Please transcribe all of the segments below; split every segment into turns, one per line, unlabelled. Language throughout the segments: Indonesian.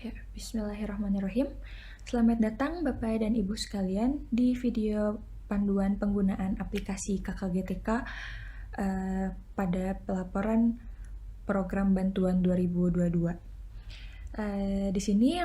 Ya, Bismillahirrahmanirrahim. Selamat datang Bapak dan Ibu sekalian di video panduan penggunaan aplikasi KKGTK pada pelaporan program bantuan 2022. Di sini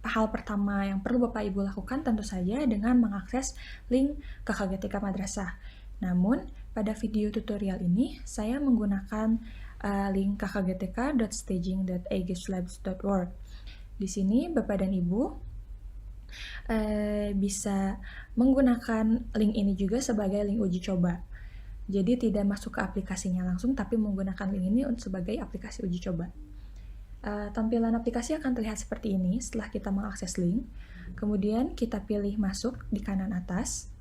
hal pertama yang perlu Bapak Ibu lakukan tentu saja dengan mengakses link KKGTK Madrasah. Namun, pada video tutorial ini saya menggunakan link kkgtk.staging.aegislabs.org. Di sini Bapak dan Ibu bisa menggunakan link ini juga sebagai link uji coba. Jadi tidak masuk ke aplikasinya langsung, tapi menggunakan link ini sebagai aplikasi uji coba. Tampilan aplikasi akan terlihat seperti ini setelah kita mengakses link. Kemudian kita pilih masuk di kanan atas.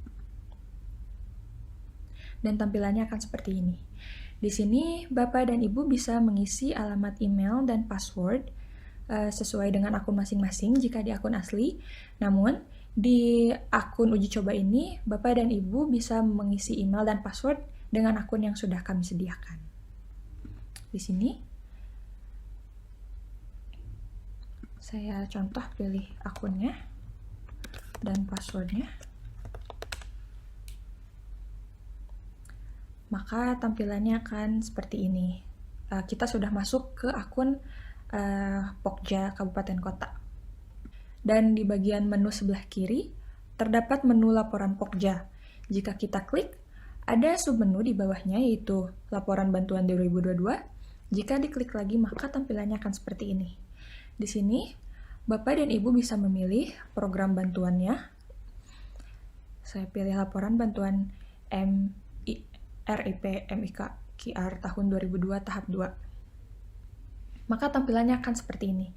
Dan tampilannya akan seperti ini. Di sini Bapak dan Ibu bisa mengisi alamat email dan password sesuai dengan akun masing-masing jika di akun asli. Namun, di akun uji coba ini, Bapak dan Ibu bisa mengisi email dan password dengan akun yang sudah kami sediakan. Di sini, saya contoh pilih akunnya dan passwordnya. Maka tampilannya akan seperti ini. Kita sudah masuk ke akun Pokja Kabupaten Kota. Dan di bagian menu sebelah kiri, terdapat menu laporan Pokja. Jika kita klik, ada submenu di bawahnya yaitu laporan bantuan 2022. Jika diklik lagi, maka tampilannya akan seperti ini. Di sini, Bapak dan Ibu bisa memilih program bantuannya. Saya pilih laporan bantuan RIP MIK QR tahun 2002 tahap 2. Maka tampilannya akan seperti ini.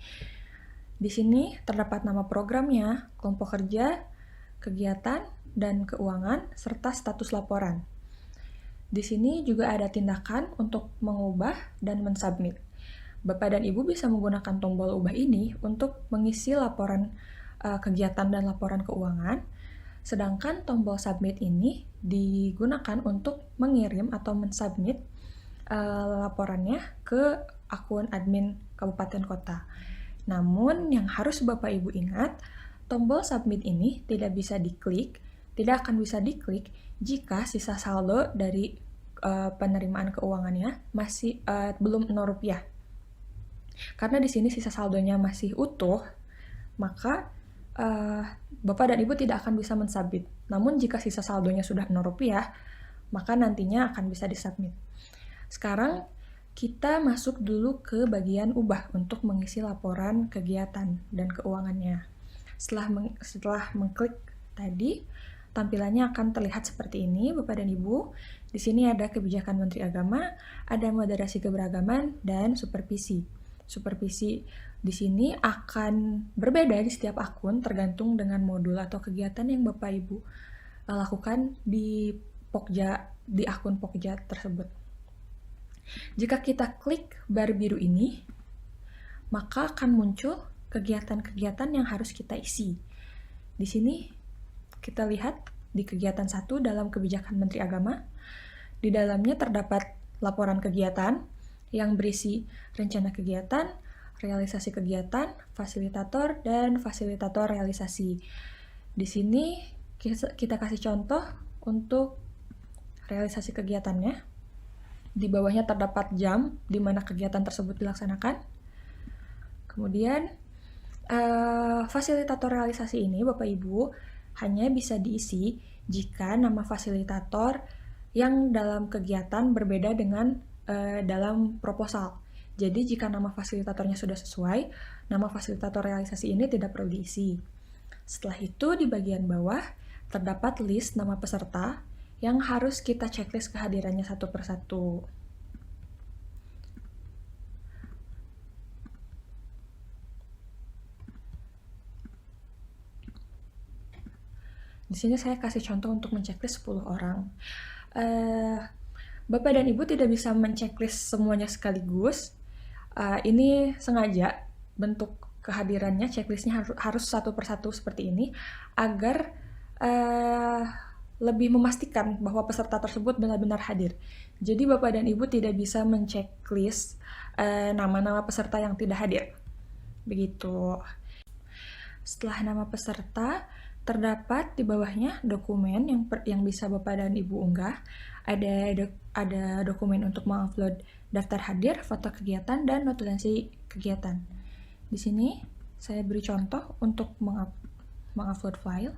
Di sini terdapat nama programnya, kelompok kerja, kegiatan, dan keuangan, serta status laporan. Di sini juga ada tindakan untuk mengubah dan mensubmit. Bapak dan Ibu bisa menggunakan tombol ubah ini untuk mengisi laporan kegiatan dan laporan keuangan, sedangkan tombol submit ini digunakan untuk mengirim atau mensubmit laporannya ke akun admin Kabupaten Kota. Namun yang harus Bapak Ibu ingat, tombol submit ini tidak akan bisa diklik jika sisa saldo dari penerimaan keuangannya masih belum Rp0. Karena di sini sisa saldonya masih utuh, maka Bapak dan Ibu tidak akan bisa mensubmit. Namun jika sisa saldonya sudah Rp0, maka nantinya akan bisa disubmit. Sekarang kita masuk dulu ke bagian ubah untuk mengisi laporan kegiatan dan keuangannya. Setelah mengklik tadi, tampilannya akan terlihat seperti ini, Bapak dan Ibu. Di sini ada kebijakan Menteri Agama, ada moderasi keberagaman, dan supervisi. Supervisi di sini akan berbeda di setiap akun tergantung dengan modul atau kegiatan yang Bapak Ibu lakukan di Pokja, di akun Pokja tersebut. Jika kita klik bar biru ini, maka akan muncul kegiatan-kegiatan yang harus kita isi. Di sini kita lihat di kegiatan 1 dalam kebijakan Menteri Agama, di dalamnya terdapat laporan kegiatan yang berisi rencana kegiatan, realisasi kegiatan, fasilitator, dan fasilitator realisasi. Di sini kita kasih contoh untuk realisasi kegiatannya. Di bawahnya terdapat jam di mana kegiatan tersebut dilaksanakan. Kemudian, fasilitator realisasi ini, Bapak Ibu, hanya bisa diisi jika nama fasilitator yang dalam kegiatan berbeda dengan dalam proposal. Jadi, jika nama fasilitatornya sudah sesuai, nama fasilitator realisasi ini tidak perlu diisi. Setelah itu, di bagian bawah, terdapat list nama peserta yang harus kita checklist kehadirannya satu persatu. Di sini saya kasih contoh untuk menceklis 10 orang. Bapak dan Ibu tidak bisa menceklis semuanya sekaligus. Ini sengaja bentuk kehadirannya, checklistnya harus satu persatu seperti ini, agar lebih memastikan bahwa peserta tersebut benar-benar hadir. Jadi Bapak dan Ibu tidak bisa menceklis nama-nama peserta yang tidak hadir. Begitu. Setelah nama peserta, terdapat di bawahnya dokumen yang bisa Bapak dan Ibu unggah. Ada dokumen untuk mengupload daftar hadir, foto kegiatan, dan notulensi kegiatan. Di sini saya beri contoh untuk mengupload file.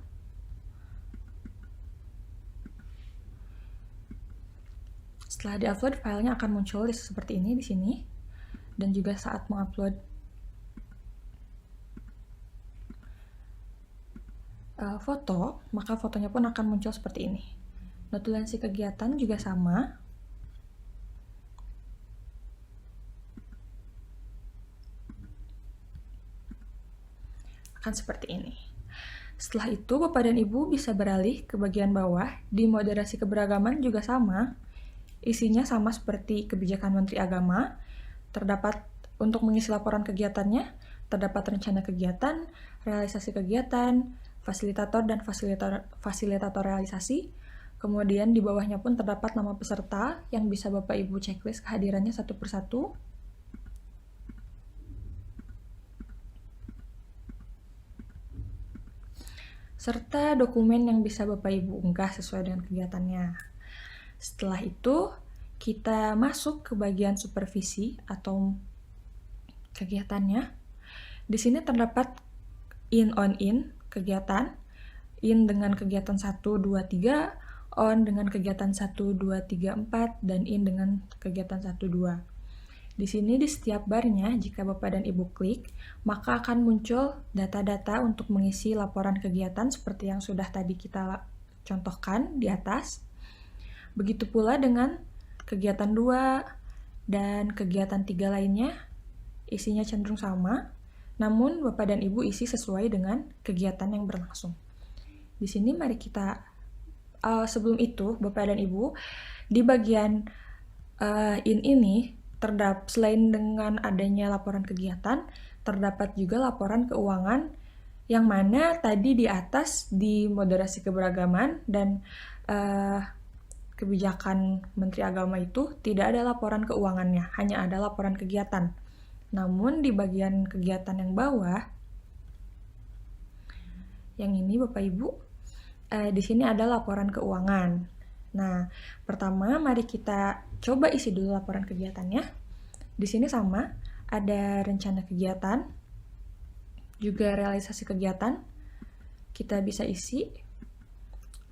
Setelah diupload, filenya akan muncul seperti ini di sini. Dan juga saat mengupload foto, maka fotonya pun akan muncul seperti ini. Notulensi kegiatan juga sama. Akan seperti ini. Setelah itu, Bapak dan Ibu bisa beralih ke bagian bawah. Di moderasi keberagaman juga sama. Isinya sama seperti kebijakan Menteri Agama. Terdapat untuk mengisi laporan kegiatannya, terdapat rencana kegiatan, realisasi kegiatan, fasilitator dan fasilitator realisasi. Kemudian di bawahnya pun terdapat nama peserta yang bisa Bapak Ibu checklist kehadirannya satu persatu. Serta dokumen yang bisa Bapak Ibu unggah sesuai dengan kegiatannya. Setelah itu, kita masuk ke bagian supervisi atau kegiatannya. Di sini terdapat in kegiatan, in dengan kegiatan 1, 2, 3, on dengan kegiatan 1, 2, 3, 4, dan in dengan kegiatan 1, 2. Di sini di setiap barnya, jika Bapak dan Ibu klik, maka akan muncul data-data untuk mengisi laporan kegiatan seperti yang sudah tadi kita contohkan di atas. Begitu pula dengan kegiatan 2 dan kegiatan 3 lainnya, isinya cenderung sama, namun Bapak dan Ibu isi sesuai dengan kegiatan yang berlangsung. Di sini mari kita, sebelum itu Bapak dan Ibu, di bagian in ini, selain dengan adanya laporan kegiatan, terdapat juga laporan keuangan yang mana tadi di atas di moderasi keberagaman dan kebijakan Menteri Agama itu tidak ada laporan keuangannya, hanya ada laporan kegiatan. Namun di bagian kegiatan yang bawah, yang ini Bapak Ibu, di sini ada laporan keuangan. Nah, pertama mari kita coba isi dulu laporan kegiatannya. Di sini sama, ada rencana kegiatan, juga realisasi kegiatan. Kita bisa isi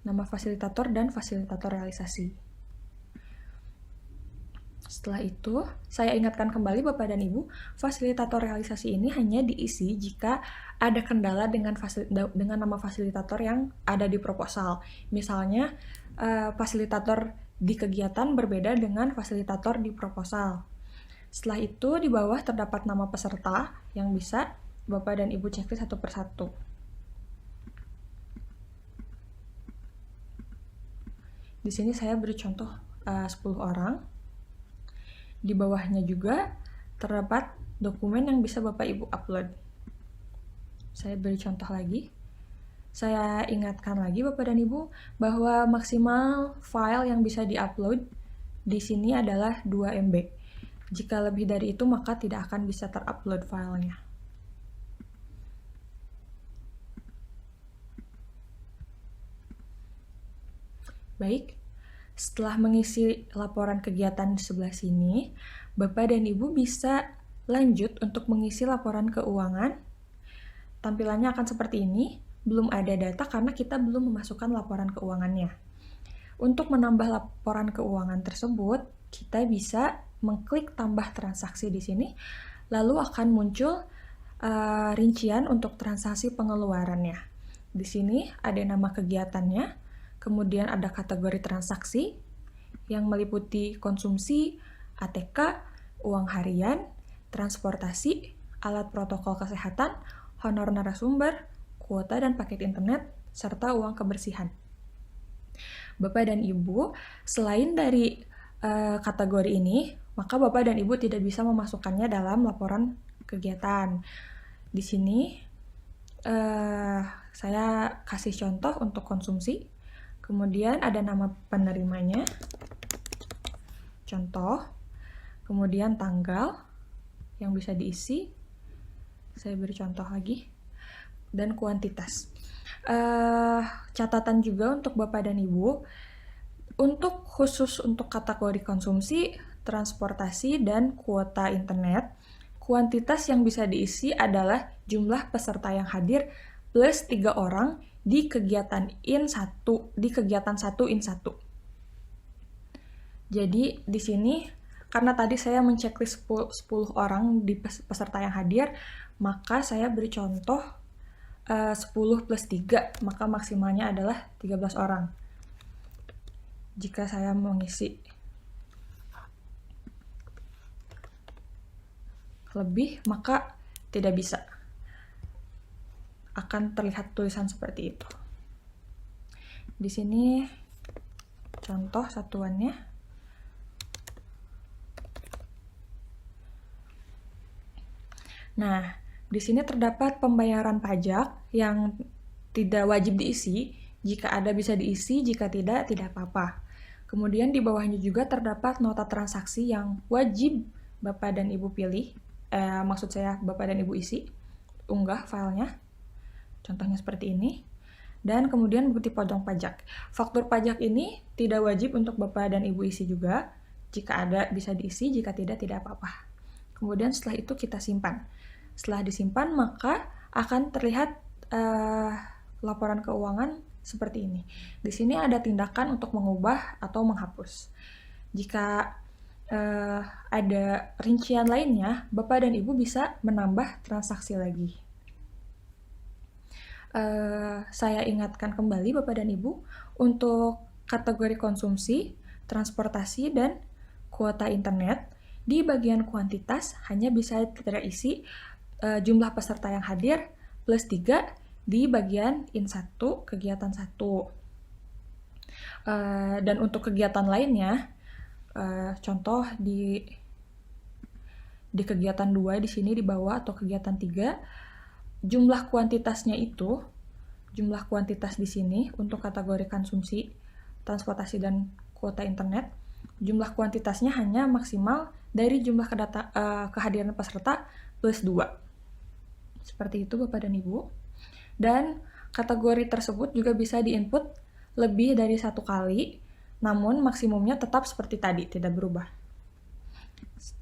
nama fasilitator dan fasilitator realisasi. Setelah itu, saya ingatkan kembali Bapak dan Ibu, fasilitator realisasi ini hanya diisi jika ada kendala dengan nama fasilitator yang ada di proposal. Misalnya, fasilitator di kegiatan berbeda dengan fasilitator di proposal. Setelah itu, di bawah terdapat nama peserta yang bisa Bapak dan Ibu checklist satu persatu. Di sini saya beri contoh 10 orang. Di bawahnya juga terdapat dokumen yang bisa Bapak Ibu upload. Saya beri contoh lagi. Saya ingatkan lagi Bapak dan Ibu bahwa maksimal file yang bisa diupload di sini adalah 2 MB. Jika lebih dari itu maka tidak akan bisa terupload filenya. Baik, setelah mengisi laporan kegiatan di sebelah sini, Bapak dan Ibu bisa lanjut untuk mengisi laporan keuangan. Tampilannya akan seperti ini, belum ada data karena kita belum memasukkan laporan keuangannya. Untuk menambah laporan keuangan tersebut, kita bisa mengklik tambah transaksi di sini, lalu akan muncul rincian untuk transaksi pengeluarannya. Di sini ada nama kegiatannya, kemudian ada kategori transaksi yang meliputi konsumsi, ATK, uang harian, transportasi, alat protokol kesehatan, honor narasumber, kuota dan paket internet, serta uang kebersihan. Bapak dan Ibu, selain dari kategori ini, maka Bapak dan Ibu tidak bisa memasukkannya dalam laporan kegiatan. Di sini saya kasih contoh untuk konsumsi. Kemudian ada nama penerimanya, contoh, kemudian tanggal yang bisa diisi. Saya beri contoh lagi. dan kuantitas. Catatan juga untuk Bapak dan Ibu, untuk khusus untuk kategori konsumsi, transportasi, dan kuota internet, kuantitas yang bisa diisi adalah jumlah peserta yang hadir plus 3 orang di kegiatan 1 in 1. Jadi di sini karena tadi saya menceklis 10 orang di peserta yang hadir, maka saya beri contoh 10 plus 3, maka maksimalnya adalah 13 orang. Jika saya mengisi lebih, maka tidak bisa. Akan terlihat tulisan seperti itu. Di sini contoh satuannya. Nah, di sini terdapat pembayaran pajak yang tidak wajib diisi. Jika ada bisa diisi, jika tidak, tidak apa-apa. Kemudian di bawahnya juga terdapat nota transaksi yang wajib Bapak dan Ibu pilih. Maksud saya Bapak dan Ibu isi, unggah filenya. Contohnya seperti ini. Dan kemudian bukti potong pajak. Faktur pajak ini tidak wajib untuk Bapak dan Ibu isi juga. Jika ada bisa diisi, jika tidak, tidak apa-apa. Kemudian setelah itu kita simpan. Setelah disimpan, maka akan terlihat laporan keuangan seperti ini. Di sini ada tindakan untuk mengubah atau menghapus. Jika ada rincian lainnya, Bapak dan Ibu bisa menambah transaksi lagi. Saya ingatkan kembali Bapak dan Ibu, untuk kategori konsumsi, transportasi, dan kuota internet, di bagian kuantitas hanya bisa terisi jumlah peserta yang hadir plus 3 di bagian in 1, kegiatan 1. Dan untuk kegiatan lainnya, contoh di kegiatan 2 di sini di bawah atau kegiatan 3, jumlah kuantitasnya itu, jumlah kuantitas di sini untuk kategori konsumsi, transportasi, dan kuota internet, jumlah kuantitasnya hanya maksimal dari jumlah kehadiran peserta plus 2. Seperti itu Bapak dan Ibu. Dan kategori tersebut juga bisa diinput lebih dari 1 kali, namun maksimumnya tetap seperti tadi, tidak berubah.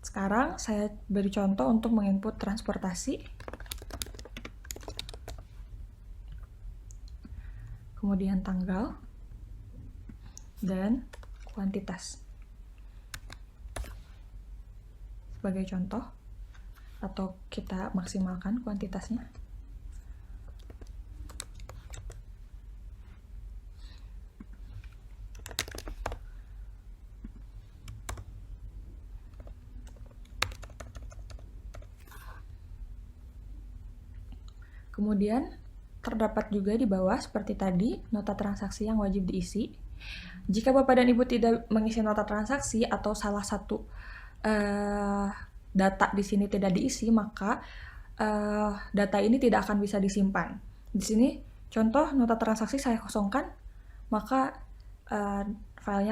Sekarang saya beri contoh untuk menginput transportasi. Kemudian tanggal dan kuantitas. Sebagai contoh, atau kita maksimalkan kuantitasnya. Kemudian terdapat juga di bawah seperti tadi nota transaksi yang wajib diisi. Jika Bapak dan Ibu tidak mengisi nota transaksi atau salah satu data di sini tidak diisi, maka data ini tidak akan bisa disimpan. Di sini contoh nota transaksi saya kosongkan, maka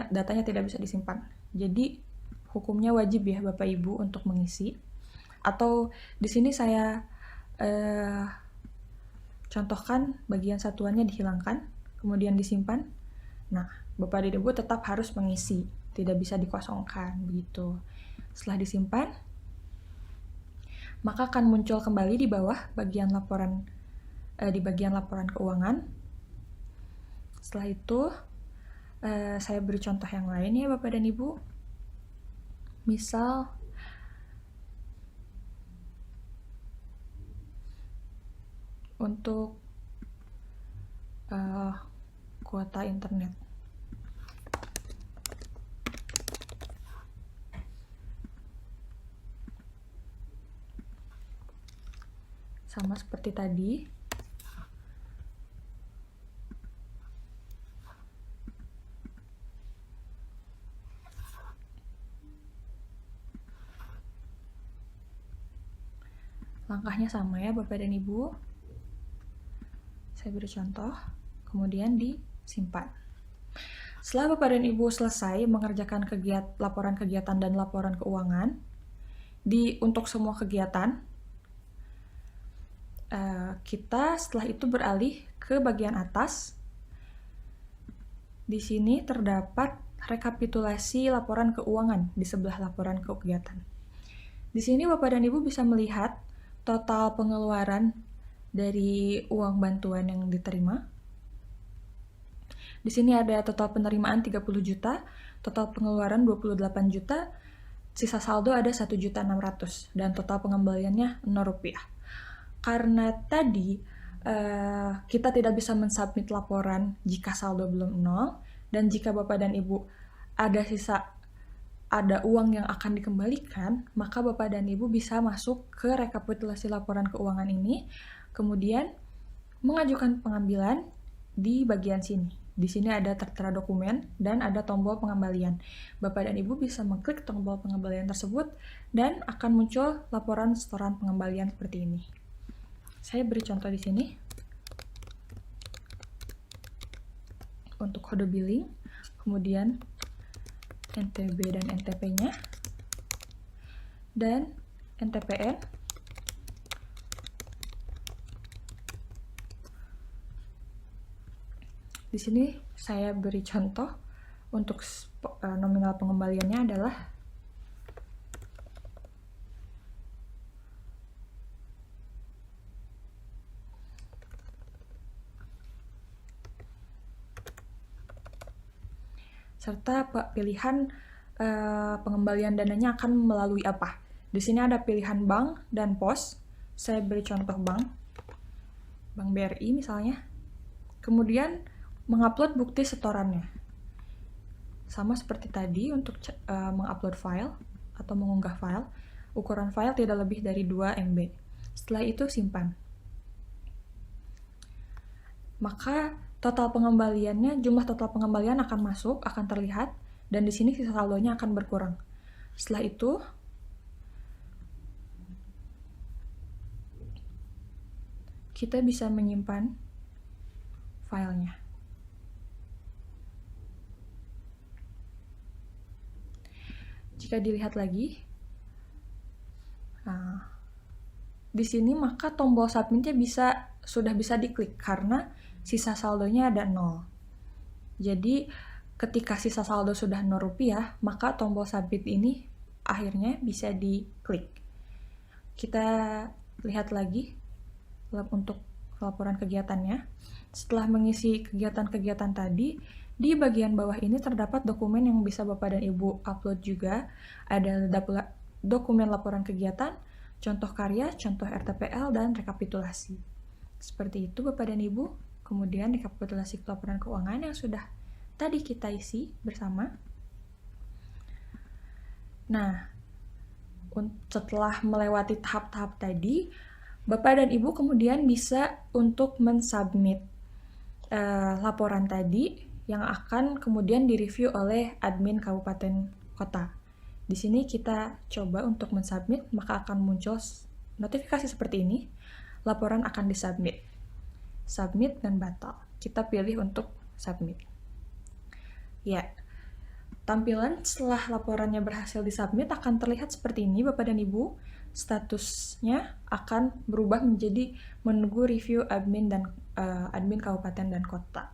datanya tidak bisa disimpan. Jadi hukumnya wajib ya Bapak Ibu untuk mengisi. Atau di sini saya contohkan bagian satuannya dihilangkan, kemudian disimpan. Nah, Bapak dan Ibu tetap harus mengisi, tidak bisa dikosongkan begitu. Setelah disimpan, maka akan muncul kembali di bawah bagian laporan di bagian laporan keuangan. Setelah itu saya beri contoh yang lain ya Bapak dan Ibu. Misal untuk kuota internet. Sama seperti tadi. Langkahnya sama ya Bapak dan Ibu. Saya beri contoh, kemudian disimpan. Setelah Bapak dan Ibu selesai mengerjakan laporan kegiatan dan laporan keuangan untuk semua kegiatan, kita setelah itu beralih ke bagian atas. Di sini terdapat rekapitulasi laporan keuangan di sebelah laporan kegiatan. Di sini Bapak dan Ibu bisa melihat total pengeluaran dari uang bantuan yang diterima. Di sini ada total penerimaan 30 juta, total pengeluaran 28 juta, sisa saldo ada 1.600.000 dan total pengembaliannya Rp0. Karena tadi kita tidak bisa mensubmit laporan jika saldo belum 0, dan jika Bapak dan Ibu ada uang yang akan dikembalikan, maka Bapak dan Ibu bisa masuk ke rekapitulasi laporan keuangan ini, kemudian mengajukan pengambilan di bagian sini. Di sini ada tertera dokumen dan ada tombol pengembalian. Bapak dan Ibu bisa mengklik tombol pengembalian tersebut dan akan muncul laporan setoran pengembalian seperti ini. Saya beri contoh di sini. Untuk kode billing, kemudian NTB dan NTP-nya, dan NTPN, di sini saya beri contoh untuk nominal pengembaliannya adalah serta pilihan pengembalian dananya akan melalui apa. Di sini ada pilihan bank dan pos. Saya beri contoh bank BRI misalnya. Kemudian mengupload bukti setorannya. Sama seperti tadi untuk mengupload file atau mengunggah file, ukuran file tidak lebih dari 2 MB. Setelah itu simpan. Maka total pengembaliannya, jumlah total pengembalian akan masuk, akan terlihat, dan di sini sisa saldonya akan berkurang. Setelah itu, kita bisa menyimpan filenya. Jika dilihat lagi, di sini maka tombol submitnya sudah bisa diklik karena sisa saldonya ada 0. Jadi ketika sisa saldo sudah Rp0, maka tombol submit ini akhirnya bisa diklik. Kita lihat lagi untuk laporan kegiatannya. Setelah mengisi kegiatan-kegiatan tadi, di bagian bawah ini terdapat dokumen yang bisa Bapak dan Ibu upload juga. Ada dokumen laporan kegiatan, contoh karya, contoh RTPL, dan rekapitulasi. Seperti itu Bapak dan Ibu. Kemudian rekapitulasi laporan keuangan yang sudah tadi kita isi bersama. Nah, setelah melewati tahap-tahap tadi, Bapak dan Ibu kemudian bisa untuk mensubmit laporan tadi yang akan kemudian direview oleh admin kabupaten kota. Di sini kita coba untuk mensubmit, maka akan muncul notifikasi seperti ini. Laporan akan disubmit. Submit dan batal. Kita pilih untuk submit. Ya, tampilan setelah laporannya berhasil disubmit akan terlihat seperti ini Bapak dan Ibu. Statusnya akan berubah menjadi menunggu review admin kabupaten dan kota.